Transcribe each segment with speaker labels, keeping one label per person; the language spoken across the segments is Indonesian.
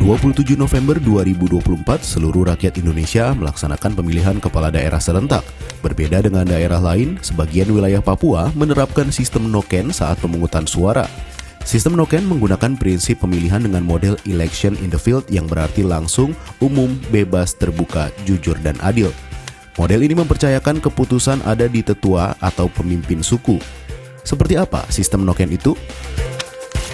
Speaker 1: 27 November 2024, seluruh rakyat Indonesia melaksanakan pemilihan kepala daerah serentak. Berbeda dengan daerah lain, sebagian wilayah Papua menerapkan sistem noken saat pemungutan suara. Sistem noken menggunakan prinsip pemilihan dengan model election in the field yang berarti langsung, umum, bebas, terbuka, jujur, dan adil. Model ini mempercayakan keputusan ada di tetua atau pemimpin suku. Seperti apa sistem noken itu?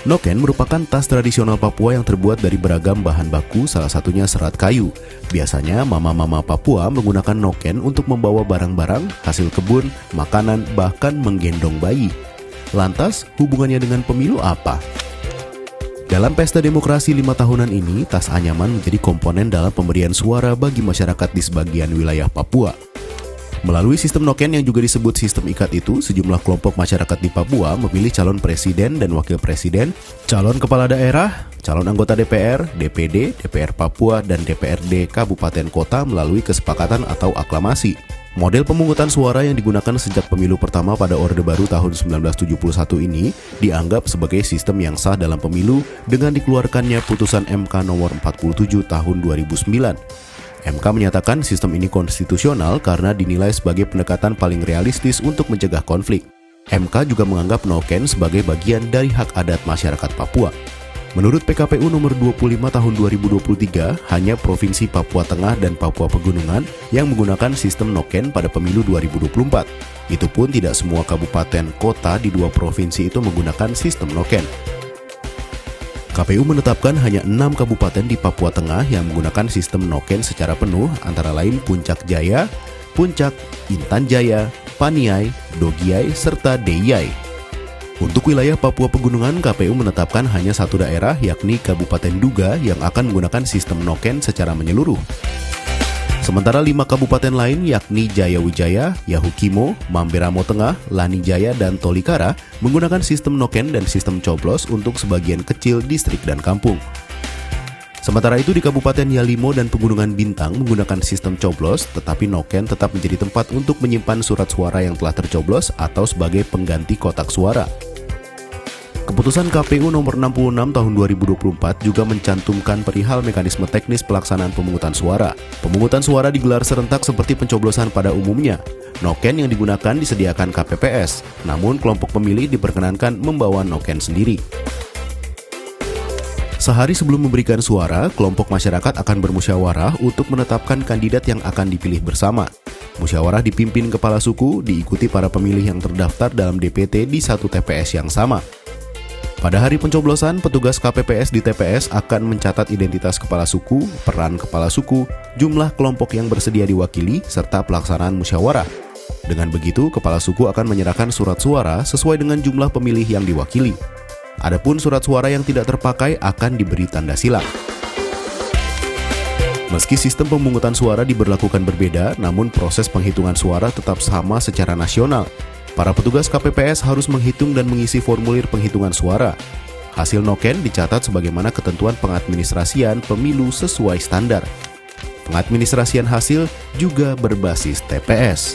Speaker 1: Noken merupakan tas tradisional Papua yang terbuat dari beragam bahan baku, salah satunya serat kayu. Biasanya mama-mama Papua menggunakan noken untuk membawa barang-barang, hasil kebun, makanan, bahkan menggendong bayi. Lantas, hubungannya dengan pemilu apa? Dalam pesta demokrasi 5 tahunan ini, tas anyaman menjadi komponen dalam pemberian suara bagi masyarakat di sebagian wilayah Papua. Melalui sistem noken yang juga disebut sistem ikat itu, sejumlah kelompok masyarakat di Papua memilih calon presiden dan wakil presiden, calon kepala daerah, calon anggota DPR, DPD, DPR Papua, dan DPRD Kabupaten Kota melalui kesepakatan atau aklamasi. Model pemungutan suara yang digunakan sejak pemilu pertama pada Orde Baru tahun 1971 ini dianggap sebagai sistem yang sah dalam pemilu dengan dikeluarkannya putusan MK nomor 47 tahun 2009. MK menyatakan sistem ini konstitusional karena dinilai sebagai pendekatan paling realistis untuk mencegah konflik. MK juga menganggap noken sebagai bagian dari hak adat masyarakat Papua. Menurut PKPU nomor 25 tahun 2023, hanya Provinsi Papua Tengah dan Papua Pegunungan yang menggunakan sistem noken pada pemilu 2024. Itu pun tidak semua kabupaten kota di 2 provinsi itu menggunakan sistem noken. KPU menetapkan hanya 6 kabupaten di Papua Tengah yang menggunakan sistem noken secara penuh, antara lain Puncak Jaya, Puncak, Intan Jaya, Paniai, Dogiai, serta Deiyai. Untuk wilayah Papua Pegunungan, KPU menetapkan hanya 1 daerah, yakni Kabupaten Duga yang akan menggunakan sistem noken secara menyeluruh. Sementara 5 kabupaten lain yakni Jayawijaya, Yahukimo, Mamberamo Tengah, Lanijaya, dan Tolikara menggunakan sistem noken dan sistem coblos untuk sebagian kecil distrik dan kampung. Sementara itu di Kabupaten Yalimo dan Pegunungan Bintang menggunakan sistem coblos, tetapi noken tetap menjadi tempat untuk menyimpan surat suara yang telah tercoblos atau sebagai pengganti kotak suara. Keputusan KPU nomor 66 tahun 2024 juga mencantumkan perihal mekanisme teknis pelaksanaan pemungutan suara. Pemungutan suara digelar serentak seperti pencoblosan pada umumnya. Noken yang digunakan disediakan KPPS, namun kelompok pemilih diperkenankan membawa noken sendiri. Sehari sebelum memberikan suara, kelompok masyarakat akan bermusyawarah untuk menetapkan kandidat yang akan dipilih bersama. Musyawarah dipimpin kepala suku, diikuti para pemilih yang terdaftar dalam DPT di satu TPS yang sama. Pada hari pencoblosan, petugas KPPS di TPS akan mencatat identitas kepala suku, peran kepala suku, jumlah kelompok yang bersedia diwakili, serta pelaksanaan musyawarah. Dengan begitu, kepala suku akan menyerahkan surat suara sesuai dengan jumlah pemilih yang diwakili. Adapun surat suara yang tidak terpakai akan diberi tanda silang. Meski sistem pemungutan suara diberlakukan berbeda, namun proses penghitungan suara tetap sama secara nasional. Para petugas KPPS harus menghitung dan mengisi formulir penghitungan suara. Hasil noken dicatat sebagaimana ketentuan pengadministrasian pemilu sesuai standar. Pengadministrasian hasil juga berbasis TPS.